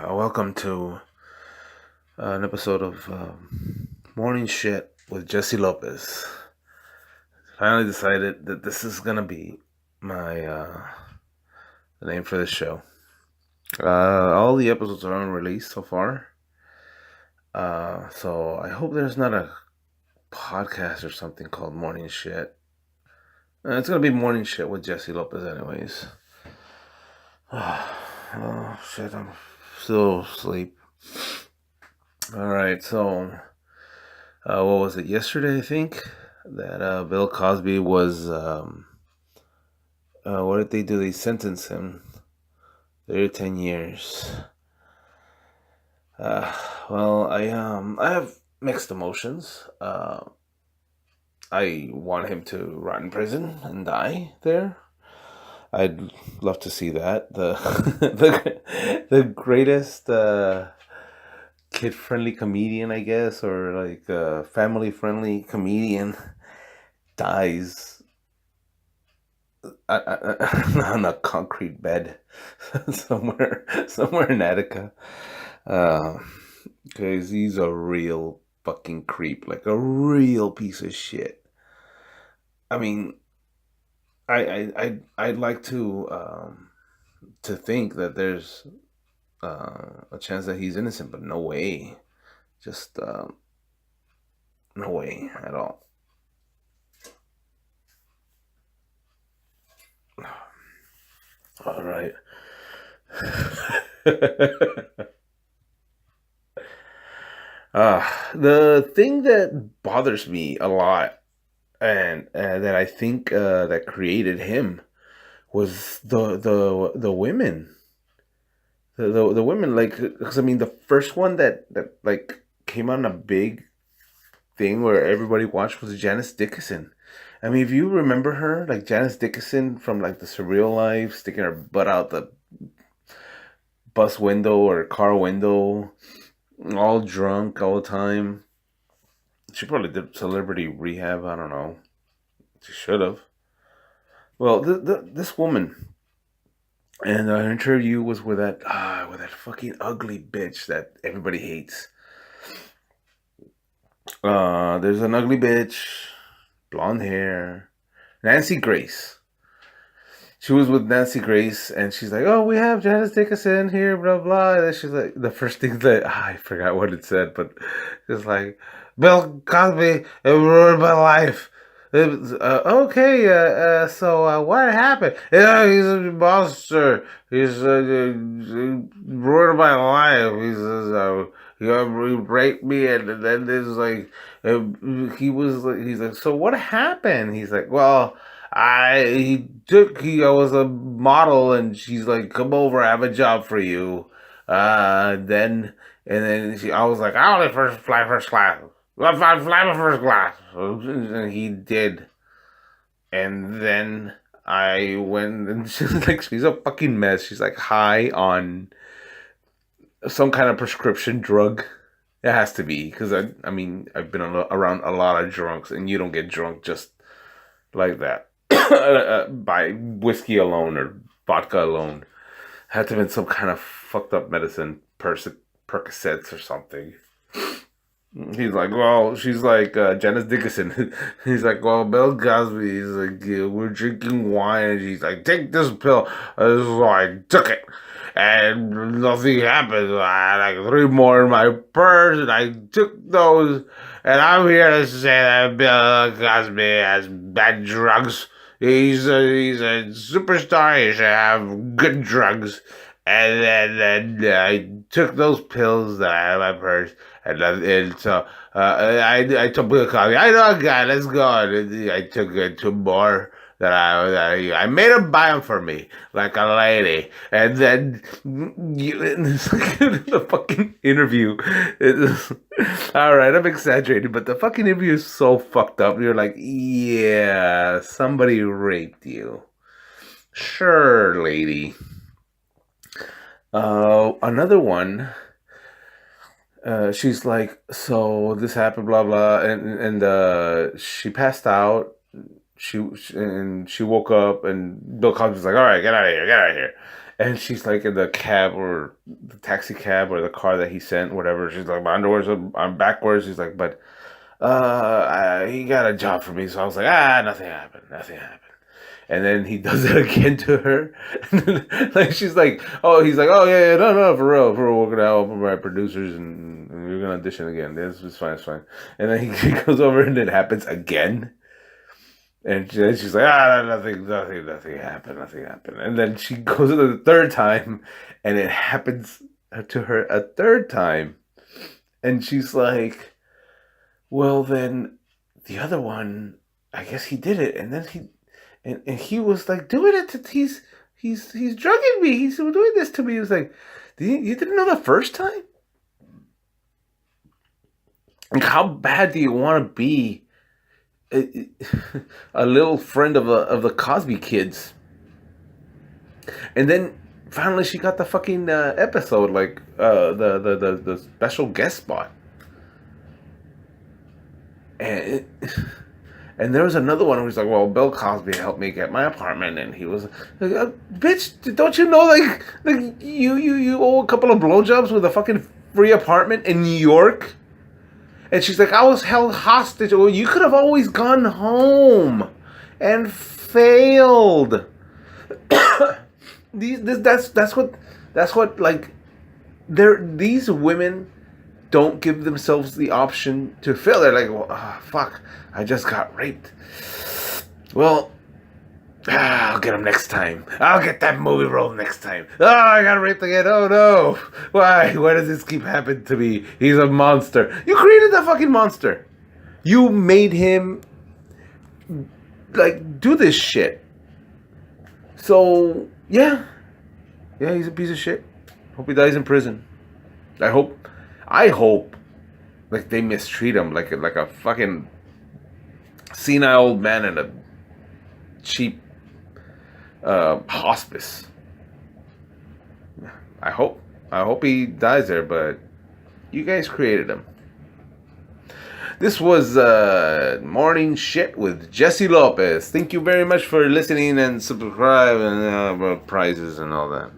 Welcome to an episode of Morning Shit with Jesse Lopez. Finally decided that this is gonna be my the name for this show. All the episodes are unreleased so far, so I hope there's not a podcast or something called Morning Shit. It's gonna be Morning Shit with Jesse Lopez, anyways. Oh shit, I'm still asleep. Alright, so what was it, yesterday, I think, that Bill Cosby was, what did they do? They sentenced him 10 years. Well, I have mixed emotions. I want him to rot in prison and die there. I'd love to see that. The greatest kid-friendly comedian, I guess, or like family-friendly comedian dies on a concrete bed somewhere in Attica, because he's a real fucking creep, like a real piece of shit. I mean, I'd like to think that there's a chance that he's innocent, but no way. Just no way at all. All right. The thing that bothers me a lot, and that I think that created him, was the women. The women, like, because I mean, the first one that like came on a big thing where everybody watched was Janice Dickinson. I mean, if you remember her, like Janice Dickinson from like the Surreal Life, sticking her butt out the bus window or car window, all drunk all the time. She probably did celebrity rehab. I don't know. She should have. Well, this woman, and her interview was with that fucking ugly bitch that everybody hates. There's an ugly bitch, blonde hair, Nancy Grace. She was with Nancy Grace, and she's like, "Oh, we have Janice Dickinson here, blah blah." And then she's like, the first thing that I forgot what it said, but it's like, "Bill Cosby, it ruined my life." Okay, so what happened? Yeah, he's a monster. He's ruined my life. He raped me, and then there's like, he's like, so what happened? He's like, well, I was a model, and she's like, come over, I have a job for you. I was like, I only fly first class. I fly my first class. And he did. And then I went, and she's a fucking mess. She's like high on some kind of prescription drug. It has to be, because I mean, I've been around a lot of drunks, and you don't get drunk just like that by whiskey alone or vodka alone. Had to have been some kind of fucked up medicine, Percocets or something. He's like, well, she's like, Janice Dickinson. He's like, well, Bill Cosby. He's like, yeah, we're drinking wine, and she's like, take this pill. So I took it, and nothing happened. I had like three more in my purse, and I took those. And I'm here to say that Bill Cosby has bad drugs. He's a superstar. He should have good drugs. And then I took those pills that I had in my purse, and so I took Bill Cosby. I know a guy. Let's go. And I took two more that I made him buy them for me like a lady. And then it's like the fucking interview. All right, I'm exaggerating, but the fucking interview is so fucked up. You're like, yeah, somebody raped you. Sure, lady. Another one. She's like, so this happened, blah blah, and she passed out. She woke up, and Bill Cosby's like, all right, get out of here, And she's like in the cab or the taxi cab or the car that he sent, whatever. She's like, my underwear's I'm backwards. She's like, but he got a job for me. So I was like, nothing happened. Nothing happened. And then he does it again to her. Like she's like, oh, he's like, oh yeah, no, for real, we're gonna help my producers and we're gonna audition again. It's fine, it's fine. And then he goes over and it happens again. And she's like, nothing happened, nothing happened. And then she goes to the third time, and it happens to her a third time. And she's like, well, then the other one, I guess he did it. And then he was like doing it to, he's drugging me. He's doing this to me. He was like, you didn't know the first time? Like, how bad do you want to be a little friend of the Cosby kids? And then finally she got the fucking episode, like the special guest spot. And and there was another one who's like, well, Bill Cosby helped me get my apartment, and he was like, bitch, don't you know, like you owe a couple of blowjobs with a fucking free apartment in New York? And she's like, I was held hostage. Well, you could have always gone home and failed. That's what like these women don't give themselves the option to fail. They're like, well, fuck, I just got raped. Well, I'll get him next time. I'll get that movie role next time. Oh, I got raped again. Oh no. Why does this keep happening to me? He's a monster. You created that fucking monster. You made him like do this shit. So yeah, he's a piece of shit. Hope he dies in prison. I hope like they mistreat him like a fucking senile old man in a cheap hospice. I hope he dies there, but you guys created him. This was Morning Shit with Jesse Lopez. Thank you very much for listening and subscribe and prizes and all that.